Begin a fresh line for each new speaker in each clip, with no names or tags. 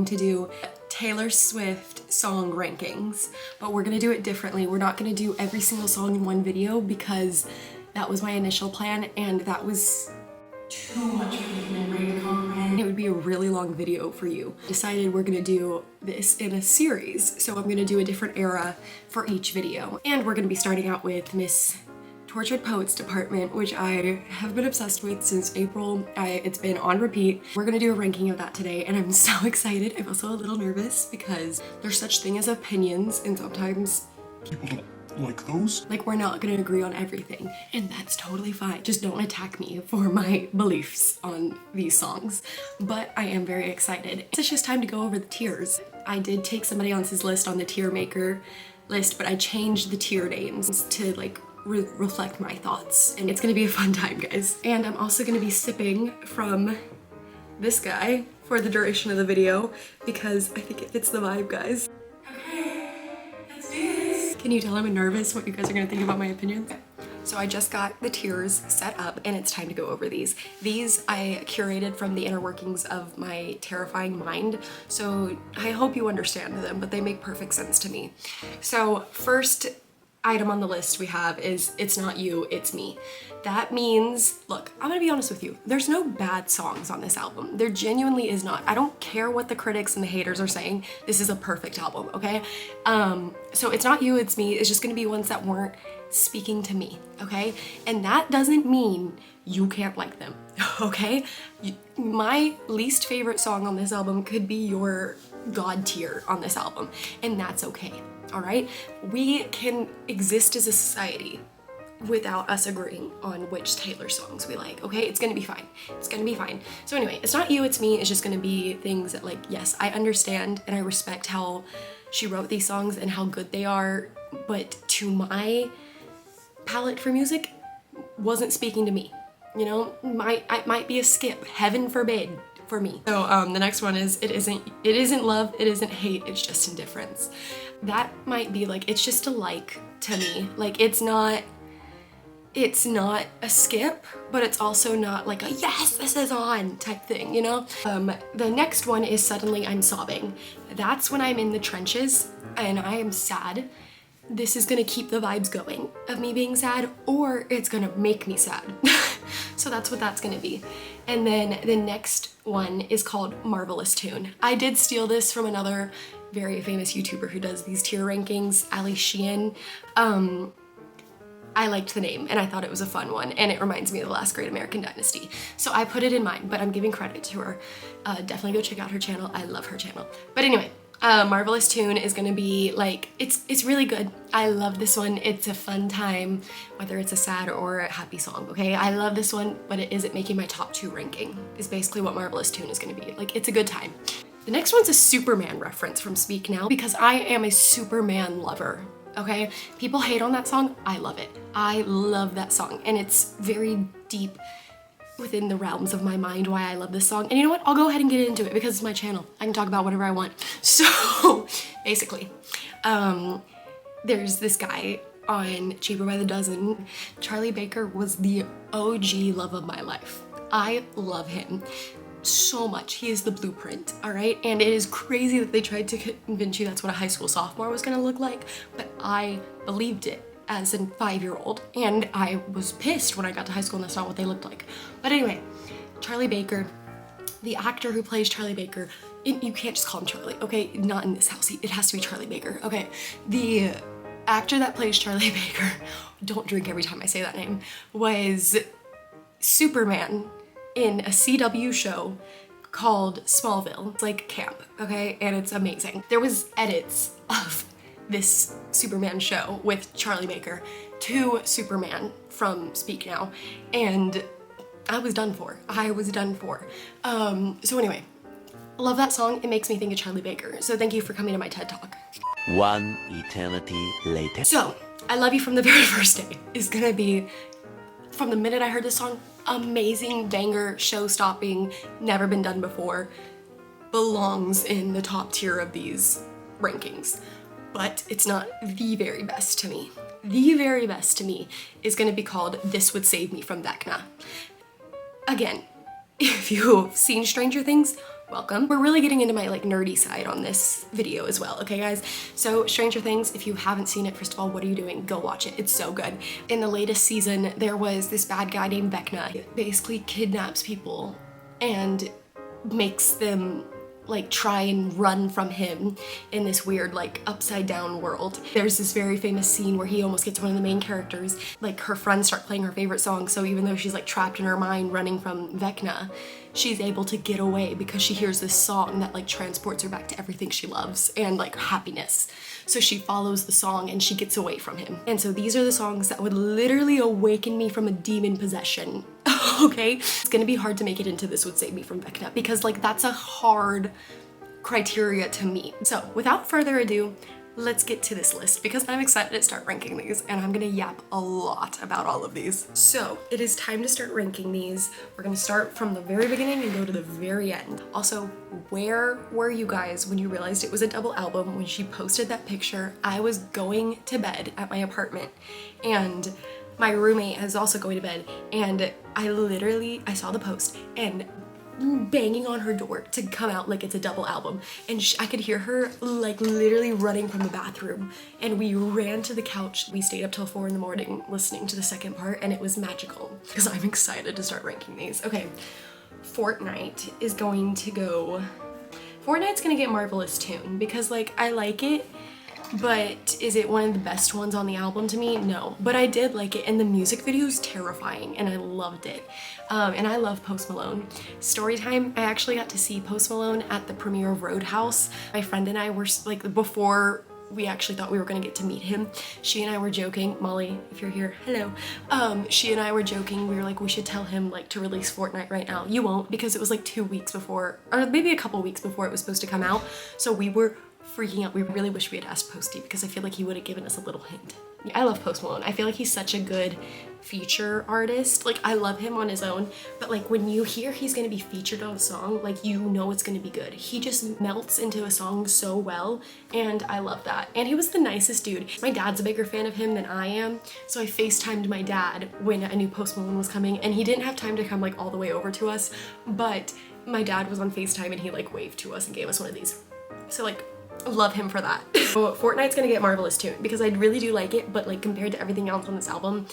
going to do Taylor Swift song rankings, but we're gonna do it differently. We're not gonna do every single song in one video because that was my initial plan and that was too much for the human brain to comprehend. It would be a really long video for you. Decided we're gonna do this in a series, so I'm gonna do a different era for each video. And we're gonna be starting out with Miss Tortured Poets Department, which I have been obsessed with since April. It's been on repeat. We're gonna do a ranking of that today, and I'm so excited. I'm also a little nervous because there's such thing as opinions, and sometimes
people don't like those.
Like, we're not gonna agree on everything, and that's totally fine. Just don't attack me for my beliefs on these songs. But I am very excited. It's just time to go over the tiers. I did take somebody else's list on the tier maker list, but I changed the tier names to like reflect my thoughts, and it's gonna be a fun time, guys. And I'm also gonna be sipping from this guy for the duration of the video because I think it fits the vibe, guys. Okay, let's do this. Can you tell I'm nervous what you guys are gonna think about my opinions? So I just got the tiers set up and it's time to go over these. These I curated from the inner workings of my terrifying mind, so I hope you understand them, but they make perfect sense to me. So first item on the list we have is It's Not You, It's Me. That means, look, I'm gonna be honest with you, there's no bad songs on this album. There genuinely is not. I don't care what the critics and the haters are saying, this is a perfect album, okay? So It's Not You, It's Me is just gonna be ones that weren't speaking to me, okay? And that doesn't mean you can't like them, okay? My least favorite song on this album could be your God tier on this album, and that's okay. All right, we can exist as a society without us agreeing on which Taylor songs we like, okay? It's gonna be fine. It's gonna be fine. So anyway, It's Not You, It's Me is just gonna be things that, like, yes, I understand and I respect how she wrote these songs and how good they are, but to my palette for music, wasn't speaking to me. You know, it might be a skip, heaven forbid, for me. So the next one is It Isn't Love, It Isn't Hate, It's Just Indifference. That might be like, it's just a like to me. Like, it's not a skip, but it's also not like a yes, this is on type thing, you know? The next one is Suddenly I'm Sobbing. That's when I'm in the trenches and I am sad. This is gonna keep the vibes going of me being sad, or it's gonna make me sad. So that's what that's gonna be. And then the next one is called Marvelous Tune. I did steal this from another very famous YouTuber who does these tier rankings, Ali Sheehan. I liked the name and I thought it was a fun one, and it reminds me of The Last Great American Dynasty. So I put it in mine, but I'm giving credit to her. Definitely go check out her channel. I love her channel. But anyway, Marvelous Tune is gonna be like, it's really good. I love this one. It's a fun time, whether it's a sad or a happy song, okay? I love this one, but it isn't making my top 2 ranking, is basically what Marvelous Tune is gonna be. Like, it's a good time. The next one's a Superman reference from Speak Now, because I am a Superman lover, okay? People hate on that song, I love it. I love that song, and it's very deep within the realms of my mind why I love this song. And you know what? I'll go ahead and get into it because it's my channel. I can talk about whatever I want. So, basically, there's this guy on Cheaper by the Dozen. Charlie Baker was the OG love of my life. I love him so much. He is the blueprint, all right? And it is crazy that they tried to convince you that's what a high school sophomore was gonna look like, but I believed it as a 5-year-old, and I was pissed when I got to high school and that's not what they looked like. But anyway, Charlie Baker, the actor who plays Charlie Baker, you can't just call him Charlie, okay? Not in this house, it has to be Charlie Baker, okay? The actor that plays Charlie Baker, don't drink every time I say that name, was Superman in a CW show called Smallville. It's like camp, okay? And it's amazing. There was edits of this Superman show with Charlie Baker to Superman from Speak Now, and I was done for. I was done for. So anyway, love that song. It makes me think of Charlie Baker. So thank you for coming to my TED Talk.
One eternity later.
So, I Love You From the Very First Day is gonna be, from the minute I heard this song, amazing, banger, show-stopping, never been done before, belongs in the top tier of these rankings. But it's not the very best to me. The very best to me is gonna be called This Would Save Me from Vecna. Again, if you've seen Stranger Things, welcome. We're really getting into my like nerdy side on this video as well, okay guys? So Stranger Things, if you haven't seen it, first of all, what are you doing? Go watch it, it's so good. In the latest season, there was this bad guy named Vecna. He basically kidnaps people and makes them like try and run from him in this weird like upside down world. There's this very famous scene where he almost gets one of the main characters, like her friends start playing her favorite song, so even though she's like trapped in her mind running from Vecna, she's able to get away because she hears this song that like transports her back to everything she loves and like happiness. So she follows the song and she gets away from him. And so these are the songs that would literally awaken me from a demon possession. Okay? It's gonna be hard to make it into This Would Save Me from Vecna because like that's a hard criteria to meet. So without further ado, let's get to this list because I'm excited to start ranking these and I'm gonna yap a lot about all of these. So it is time to start ranking these. We're gonna start from the very beginning and go to the very end. Also, where were you guys when you realized it was a double album? When she posted that picture, I was going to bed at my apartment and my roommate is also going to bed, and I saw the post and banging on her door to come out like it's a double album, and I could hear her like literally running from the bathroom, and we ran to the couch. We stayed up till 4 in the morning listening to the second part, and it was magical because I'm excited to start ranking these. Okay, Fortnite's gonna get Marvelous Tune because like I like it, but is it one of the best ones on the album to me? No, but I did like it, and the music video is terrifying and I loved it. And I love Post Malone. Storytime, I actually got to see Post Malone at the premiere of Roadhouse. My friend and I were like, before we actually thought we were gonna get to meet him, she and I were joking, Molly, if you're here, hello. She and I were joking, we were like, we should tell him like to release Fortnite right now. You won't, because it was like 2 weeks before, or maybe a couple weeks before it was supposed to come out. So we were freaking out. We really wish we had asked Posty because I feel like he would have given us a little hint. I love Post Malone. I feel like he's such a good feature artist. Like I love him on his own, but like when you hear he's gonna be featured on a song, like you know it's gonna be good. He just melts into a song so well, and I love that. And he was the nicest dude. My dad's a bigger fan of him than I am, so I FaceTimed my dad when I knew Post Malone was coming, and he didn't have time to come like all the way over to us, but my dad was on FaceTime and he like waved to us and gave us one of these. So like, love him for that. So Fortnite's gonna get Marvelous Tune because I really do like it, but like compared to everything else on this album,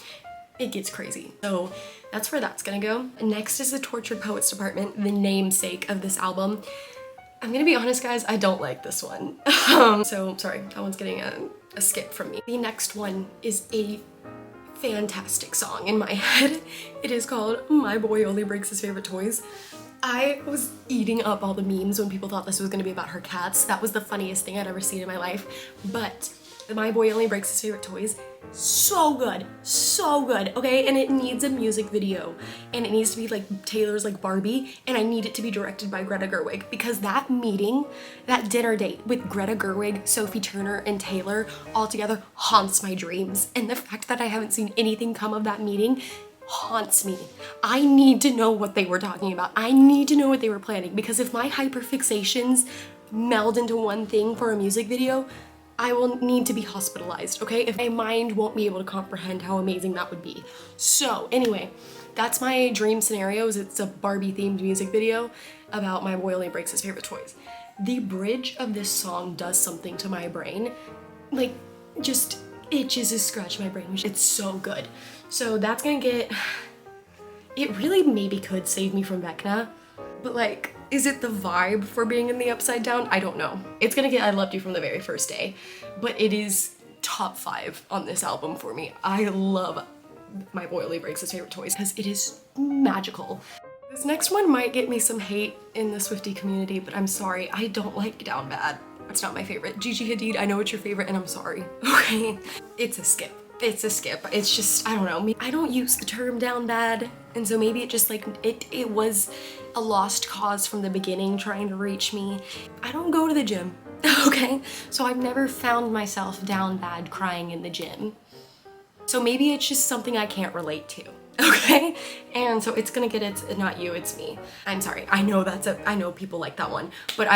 it gets crazy. So that's where that's gonna go. Next is the Tortured Poets Department, the namesake of this album. I'm gonna be honest guys, I don't like this one. So sorry, that one's getting a skip from me. The next one is a fantastic song in my head. It is called My Boy Only Breaks His Favorite Toys. I was eating up all the memes when people thought this was gonna be about her cats. That was the funniest thing I'd ever seen in my life. But My Boy Only Breaks His Favorite Toys, so good, okay? And it needs a music video, and it needs to be like Taylor's like Barbie, and I need it to be directed by Greta Gerwig because that meeting, that dinner date with Greta Gerwig, Sophie Turner, and Taylor all together haunts my dreams. And the fact that I haven't seen anything come of that meeting haunts me. I need to know what they were talking about. I need to know what they were planning, because if my hyperfixations meld into one thing for a music video, I will need to be hospitalized, okay? If my mind won't be able to comprehend how amazing that would be. So anyway, that's my dream scenario, is it's a Barbie themed music video about My Boy Only Breaks His Favorite Toys. The bridge of this song does something to my brain, like just itches to scratch my brain. It's so good. So that's gonna get, it really maybe could save me from Vecna, but like, is it the vibe for being in the upside down? I don't know. It's gonna get I Loved You From the Very First Day, but it is top 5 on this album for me. I love My Boy Only Breaks His Favorite Toys because it is magical. This next one might get me some hate in the Swiftie community, but I'm sorry, I don't like Down Bad. It's not my favorite. Gigi Hadid, I know it's your favorite and I'm sorry, okay? It's a skip. It's a skip. It's just, I don't know. I don't use the term down bad, and so maybe it just like, it was a lost cause from the beginning trying to reach me. I don't go to the gym, okay? So I've never found myself down bad crying in the gym. So maybe it's just something I can't relate to, okay? And so it's gonna get it's not you, it's me. I'm sorry, I know I know people like that one, but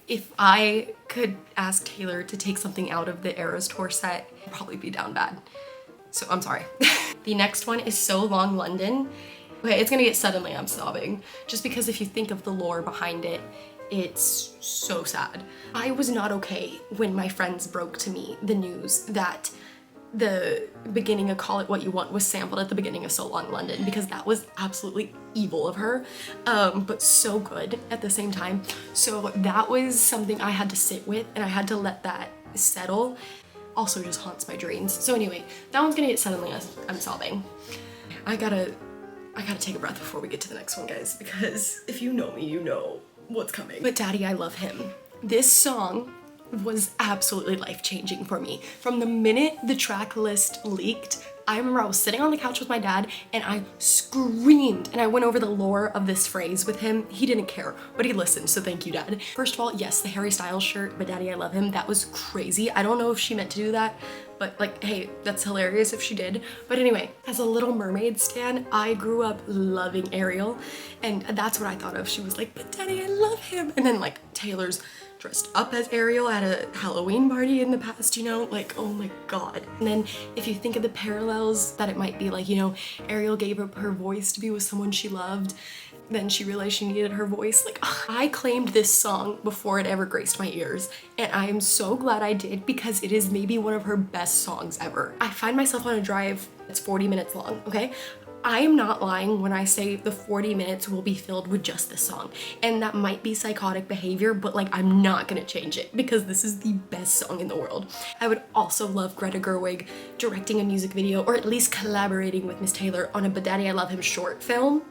if I could ask Taylor to take something out of the Eras Tour set, it'd probably be Down Bad. So I'm sorry. The next one is So Long London. Okay, it's gonna get Suddenly I'm Sobbing, just because if you think of the lore behind it, It's so sad. I was not okay when my friends broke to me the news that the beginning of Call It What You Want was sampled at the beginning of So Long London, because that was absolutely evil of her, but so good at the same time. So that was something I had to sit with, and I had to let that settle. Also just haunts my dreams. So anyway, that one's gonna get suddenly I'm sobbing. I gotta take a breath before we get to the next one, guys, because if you know me, you know what's coming. But Daddy, I Love Him. This song was absolutely life-changing for me. From the minute the track list leaked, I remember I was sitting on the couch with my dad and I screamed, and I went over the lore of this phrase with him. He didn't care, but he listened, so thank you, Dad. First of all, yes, the Harry Styles shirt, but Daddy, I Love Him, that was crazy. I don't know if she meant to do that, but like, hey, that's hilarious if she did. But anyway, as a Little Mermaid stan, I grew up loving Ariel, and that's what I thought of. She was like, but Daddy, I love him. And then like Taylor's dressed up as Ariel at a Halloween party in the past, you know, like, oh my god. And then if you think of the parallels that it might be, like, you know, Ariel gave up her voice to be with someone she loved, then she realized she needed her voice. Like, I claimed this song before it ever graced my ears, and I am so glad I did, because it is maybe one of her best songs ever. I find myself on a drive that's 40 minutes long, okay? I am not lying when I say the 40 minutes will be filled with just this song. And that might be psychotic behavior, but like, I'm not gonna change it, because this is the best song in the world. I would also love Greta Gerwig directing a music video, or at least collaborating with Miss Taylor on a But Daddy I Love Him short film.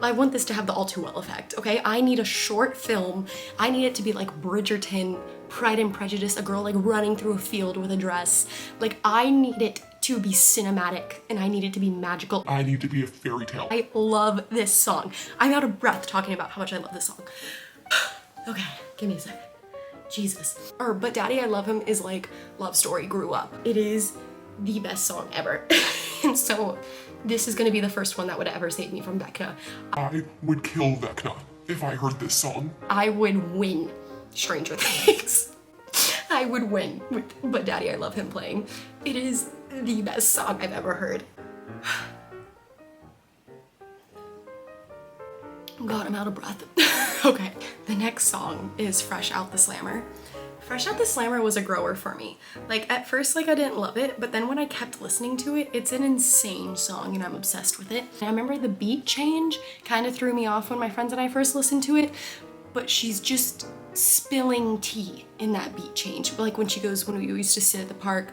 I want this to have the All Too Well effect, okay? I need a short film. I need it to be like Bridgerton, Pride and Prejudice, a girl like running through a field with a dress. Like, I need it to be cinematic, and I need it to be magical.
I need to be a fairy tale.
I love this song. I'm out of breath talking about how much I love this song. Okay, give me a second. Jesus. But Daddy I Love Him is like Love Story grew up. It is the best song ever. And so this is gonna be the first one that would ever save me from Vecna.
I would kill Vecna if I heard this song.
I would win Stranger Things. I would win with But Daddy I Love Him playing. It is the best song I've ever heard. God, I'm out of breath. Okay, the next song is Fresh Out the Slammer. Fresh Out the Slammer was a grower for me. Like, at first, like, I didn't love it, but then when I kept listening to it, it's an insane song and I'm obsessed with it. And I remember the beat change kind of threw me off when my friends and I first listened to it, but she's just spilling tea in that beat change. Like when we used to sit at the park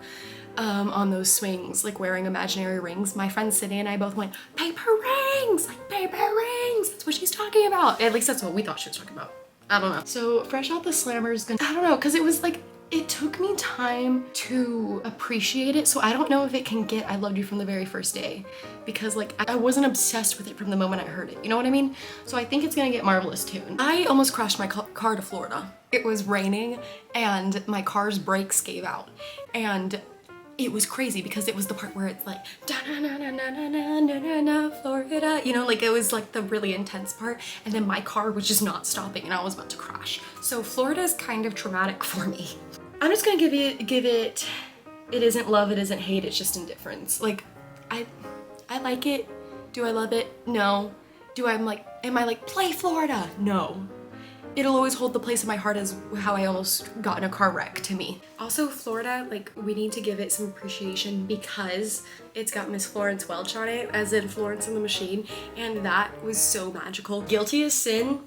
on those swings, like wearing imaginary rings, my friend Sydney and I both went, paper rings, like paper rings. That's what she's talking about. At least that's what we thought she was talking about. I don't know. So Fresh Out the Slammer's gonna, I don't know, cause it was like, it took me time to appreciate it. So I don't know if it can get I Loved You From the Very First Day, because like I wasn't obsessed with it from the moment I heard it. You know what I mean? So I think it's gonna get Marvelous Tune. I almost crashed my car to Florida. It was raining and my car's brakes gave out. And it was crazy because it was the part where it's like, da-na-na-na-na-na-na-na-na, Florida, you know, like it was like the really intense part, and then my car was just not stopping and I was about to crash. So Florida is kind of traumatic for me. I'm just gonna give it, it isn't love, it isn't hate, it's just indifference. Like, I like it. Do I love it? No. Am I like, play Florida? No. It'll always hold the place in my heart as how I almost got in a car wreck to me. Also, Florida, like, we need to give it some appreciation because it's got Miss Florence Welch on it, as in Florence and the Machine, and that was so magical. Guilty as Sin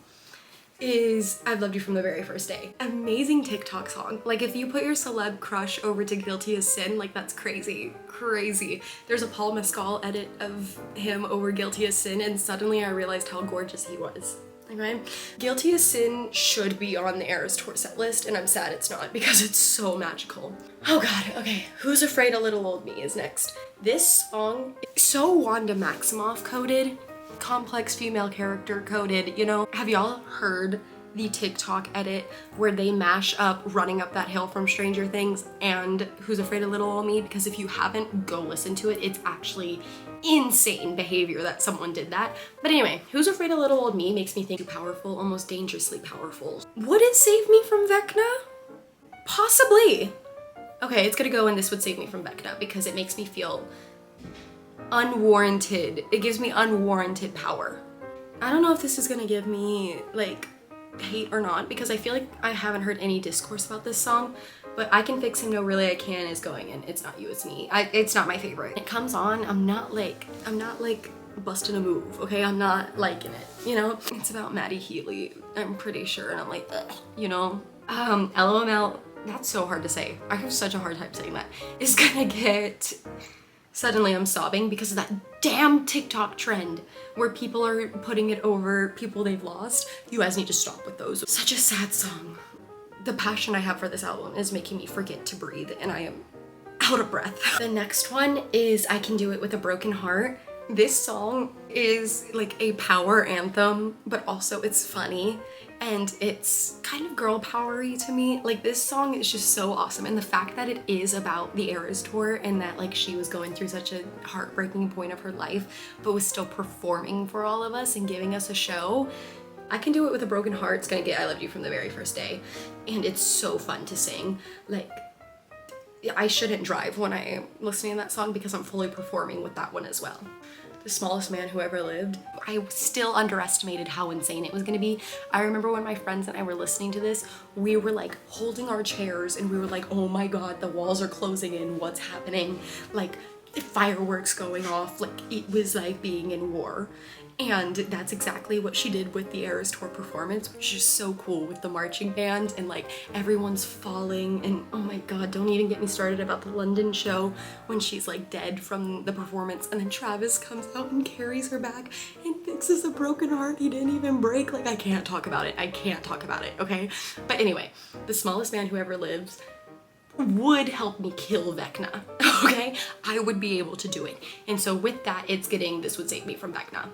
is I've Loved You From the Very First Day. Amazing TikTok song. Like, if you put your celeb crush over to Guilty as Sin, like, that's crazy, crazy. There's a Paul Mescal edit of him over Guilty as Sin, and suddenly I realized how gorgeous he was. Okay? Guilty as Sin should be on the Eras Tour set list, and I'm sad it's not because it's so magical. Oh god, okay. Who's Afraid of Little Old Me is next. This song is so Wanda Maximoff coded, complex female character coded, you know? Have y'all heard the TikTok edit where they mash up Running Up That Hill from Stranger Things and Who's Afraid of Little Old Me? Because if you haven't, go listen to it. It's actually insane behavior that someone did that. But anyway, Who's Afraid of Little Old Me makes me think powerful, almost dangerously powerful. Would it save me from Vecna? Possibly. Okay, it's gonna go in This Would Save Me from Vecna because it makes me feel unwarranted. It gives me unwarranted power. I don't know if this is gonna give me like hate or not, because I feel like I haven't heard any discourse about this song, but I Can Fix Him, No Really I Can is going in. It's Not You, It's Me. It's not my favorite. It comes on, I'm not like busting a move, okay? I'm not liking it, you know? It's about Maddie Healy, I'm pretty sure, and I'm like, ugh, you know? LOML, that's so hard to say. I have such a hard time saying that. Is gonna get Suddenly I'm Sobbing because of that damn TikTok trend where people are putting it over people they've lost. You guys need to stop with those. Such a sad song. The passion I have for this album is making me forget to breathe, and I am out of breath. The next one is I Can Do It With a Broken Heart. This song is like a power anthem, but also it's funny and it's kind of girl powery to me. Like, this song is just so awesome, and the fact that it is about the Eras tour and that like she was going through such a heartbreaking point of her life but was still performing for all of us and giving us a show. I Can Do It With a Broken Heart. It's gonna get I Loved You From the Very First Day, and it's so fun to sing. Like, I shouldn't drive when I am listening to that song because I'm fully performing with that one as well. The Smallest Man Who Ever Lived. I still underestimated how insane it was gonna be. I remember when my friends and I were listening to this, we were like holding our chairs and we were like, oh my god, the walls are closing in, what's happening? Like, fireworks going off, like it was like being in war. And that's exactly what she did with the Eras Tour performance, which is so cool with the marching band and like everyone's falling, and oh my god, don't even get me started about the London show when she's like dead from the performance and then Travis comes out and carries her back and fixes a broken heart he didn't even break. Like, I can't talk about it. I can't talk about it, okay? But anyway, The Smallest Man Who Ever Lives would help me kill Vecna, okay? I would be able to do it. And so with that, it's getting This Would Save Me From Vecna.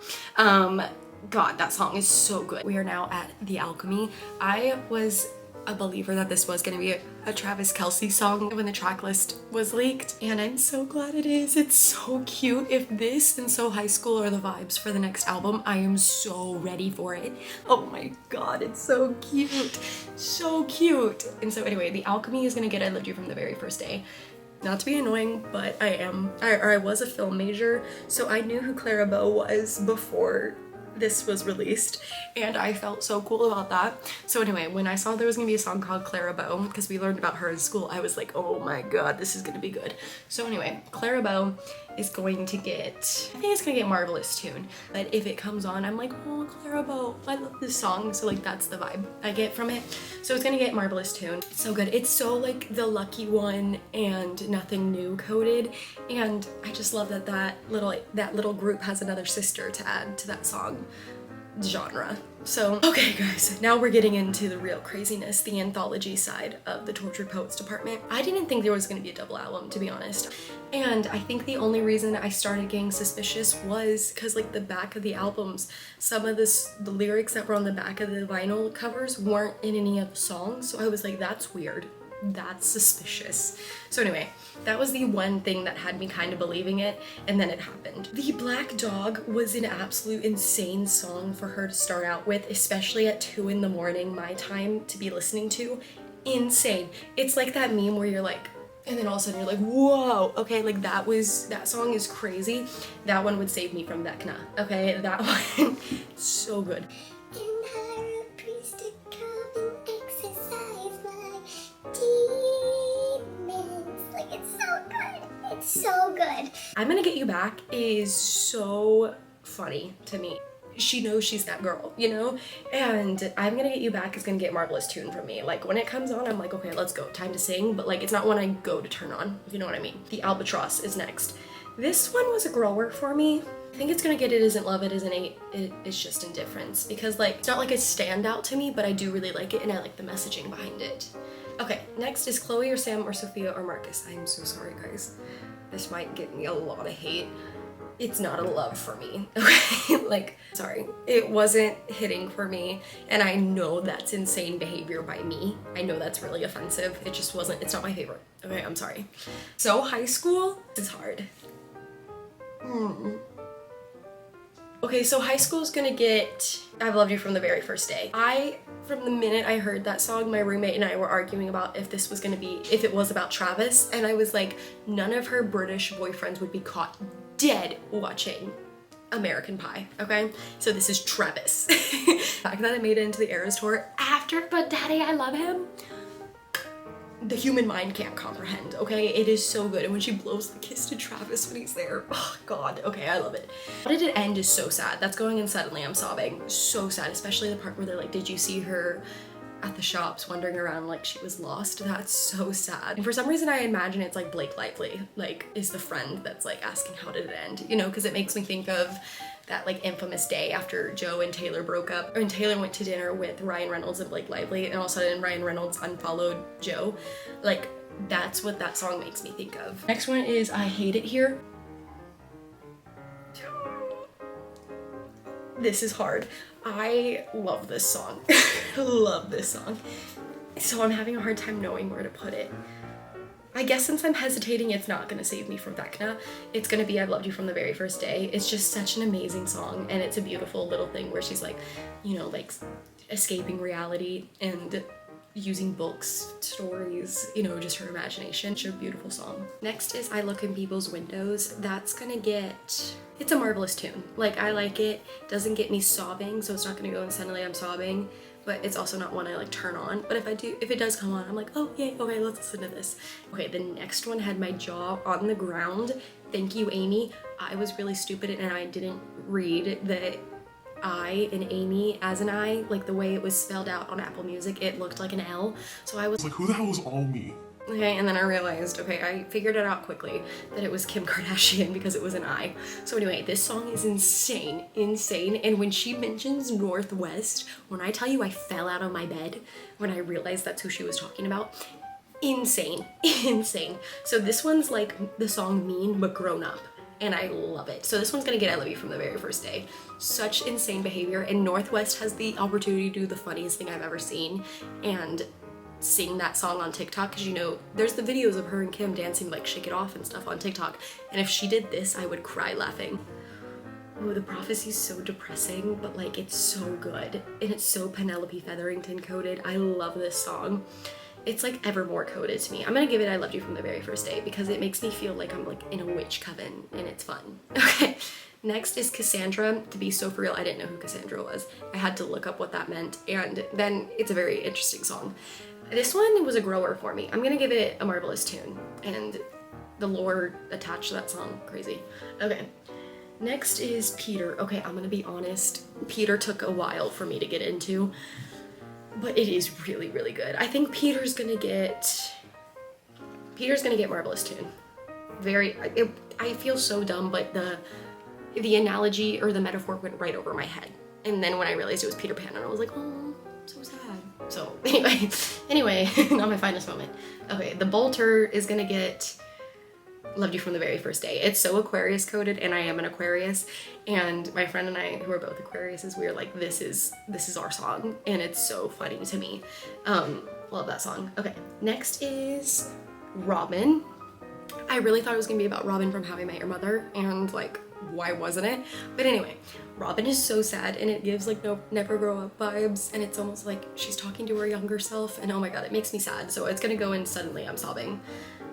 God, that song is so good. We are now at The Alchemy. I was a believer that this was gonna be a Travis Kelce song when the track list was leaked, and I'm so glad it is. It's so cute. If this and So High School are the vibes for the next album, I am so ready for it. Oh my god, it's so cute. So cute. And so anyway, The Alchemy is gonna get I Loved You From the Very First Day. Not to be annoying, but I was a film major, so I knew who Clara Bow was before this was released, and I felt so cool about that. So anyway, when I saw there was gonna be a song called Clara Bow, because we learned about her in school, I was like, oh my god, this is gonna be good. So anyway, Clara Bow is going to get, I think it's gonna get Marvelous Tune, but if it comes on, I'm like, oh, Clara Bow, I love this song. So like, that's the vibe I get from it. So it's gonna get Marvelous Tune. It's so good. It's so like The Lucky One and Nothing New coded, and I just love that that little group has another sister to add to that song genre. So, okay guys, now we're getting into the real craziness, the anthology side of the Tortured Poets department. I didn't think there was gonna be a double album, to be honest. And I think the only reason I started getting suspicious was because like the back of the albums, some of the lyrics that were on the back of the vinyl covers weren't in any of the songs. So I was like, that's weird. That's suspicious. So anyway, that was the one thing that had me kind of believing it, and then it happened. The Black Dog was an absolute insane song for her to start out with, especially at 2 in the morning, my time to be listening to. Insane. It's like that meme where you're like, and then all of a sudden you're like, whoa, okay, like that song is crazy. That one would save me from Vecna, okay? That one, so good.
So good.
I'm Gonna Get You Back is so funny to me. She knows she's that girl, you know? And I'm Gonna Get You Back is gonna get Marvelous Tune from me. Like, when it comes on, I'm like, okay, let's go, time to sing, but like, it's not one I go to turn on, if you know what I mean. The Albatross is next. This one was a grower for me. I think it's gonna get It Isn't Love, It Isn't Hate, It's Just Indifference, because like, it's not like a standout to me, but I do really like it, and I like the messaging behind it. Okay, next is Chloe or Sam or Sophia or Marcus. I'm so sorry, guys. This might get me a lot of hate. It's not a love for me, okay? Like, sorry, it wasn't hitting for me, and I know that's insane behavior by me. I know that's really offensive. It just wasn't, it's not my favorite. Okay, I'm sorry. So High School is hard. Okay, so High School is gonna get I've Loved You From the Very First Day. From the minute I heard that song, my roommate and I were arguing about if it was about Travis, and I was like, none of her British boyfriends would be caught dead watching American Pie, okay? So this is Travis. The fact that I made it into the Eras tour after But Daddy, I Love Him, the human mind can't comprehend, okay? It is so good. And when she blows the kiss to Travis when he's there, oh God, okay, I love it. How did it end is so sad. That's going in suddenly, I'm sobbing. So sad, especially the part where they're like, did you see her at the shops wandering around like she was lost? That's so sad. And for some reason I imagine it's like Blake Lively, like is the friend that's like asking how did it end, you know, because it makes me think of that like infamous day after Joe and Taylor broke up, and Taylor went to dinner with Ryan Reynolds and Blake Lively, and all of a sudden Ryan Reynolds unfollowed Joe. Like that's what that song makes me think of. Next one is I Hate It Here. This is hard. I love this song. Love this song. So I'm having a hard time knowing where to put it. I guess since I'm hesitating, it's not gonna save me from Vecna. It's gonna be I've Loved You From the Very First Day. It's just such an amazing song, and it's a beautiful little thing where she's like, you know, like escaping reality and using books, stories, you know, just her imagination. It's a beautiful song. Next is I Look in People's Windows. That's gonna get, it's a marvelous tune. Like I like it, doesn't get me sobbing, so it's not gonna go and suddenly I'm sobbing, but it's also not one I like turn on. But if it does come on, I'm like, oh yay, okay, let's listen to this. Okay, the next one had my jaw on the ground. Thank You, Amy. I was really stupid and I didn't read the I in Amy as an I, like the way it was spelled out on Apple Music, it looked like an L. So I was
Like, who the hell is all me?
okay, and then I realized, okay, I figured it out quickly that it was Kim Kardashian because it was an I. So anyway, this song is insane, insane. And when she mentions Northwest, when I tell you I fell out of my bed when I realized that's who she was talking about, insane, insane. So this one's like the song Mean but grown up, and I love it. So this one's gonna get I Love You From the Very First Day. Such insane behavior, and Northwest has the opportunity to do the funniest thing I've ever seen and sing that song on TikTok, because you know there's the videos of her and Kim dancing like Shake It Off and stuff on TikTok, and if she did this I would cry laughing. Oh, The Prophecy's so depressing, but like it's so good, and it's so Penelope Featherington coded. I love this song. It's like Evermore coded to me. I'm gonna give it I Loved You From the Very First Day because it makes me feel like I'm like in a witch coven and it's fun. Okay, next is Cassandra. To be so for real, I didn't know who Cassandra was. I had to look up what that meant, and then it's a very interesting song. This one was a grower for me. I'm gonna give it a marvelous tune, and the lore attached to that song, crazy. Okay, next is Peter. Okay, I'm gonna be honest, Peter took a while for me to get into, but it is really, really good. I think Peter's gonna get marvelous tune. I feel so dumb, but the analogy or the metaphor went right over my head. And then when I realized it was Peter Pan, and I was like, oh, so sad. So anyway, not my finest moment. Okay, the Bolter is gonna get Loved You From the Very First Day. It's so Aquarius coded, and I am an Aquarius, and my friend and I, who are both Aquariuses, we were like, this is our song, and it's so funny to me. Love that song. Okay, next is Robin. I really thought it was gonna be about Robin from How I Met Your Mother, and like, why wasn't it? But anyway, Robin is so sad, and it gives like no Never Grow Up vibes, and it's almost like she's talking to her younger self, and oh my god, it makes me sad. So it's gonna go in suddenly I'm sobbing.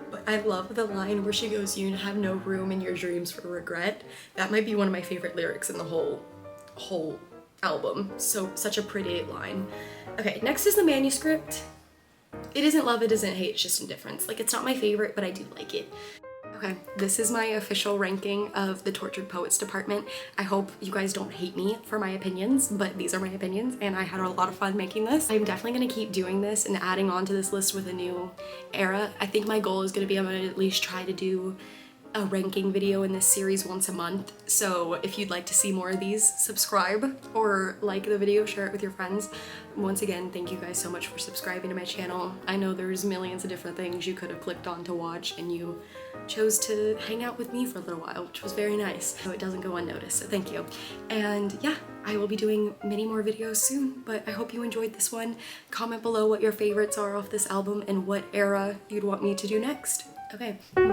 But I love the line where she goes, you have no room in your dreams for regret. That might be one of my favorite lyrics in the whole album. So such a pretty line. Okay, next is the Manuscript. It isn't love, it isn't hate, it's just indifference. Like, it's not my favorite, but I do like it. Okay, this is my official ranking of the Tortured Poets department. I hope you guys don't hate me for my opinions, but these are my opinions, and I had a lot of fun making this. I'm definitely gonna keep doing this and adding on to this list with a new era. I think my goal is gonna be I'm gonna at least try to do a ranking video in this series once a month. So if you'd like to see more of these, subscribe or like the video, share it with your friends. Once again, thank you guys so much for subscribing to my channel. I know there's millions of different things you could have clicked on to watch, and you chose to hang out with me for a little while, which was very nice. So it doesn't go unnoticed, so thank you. And yeah, I will be doing many more videos soon, but I hope you enjoyed this one. Comment below what your favorites are off this album and what era you'd want me to do next. Okay, bye!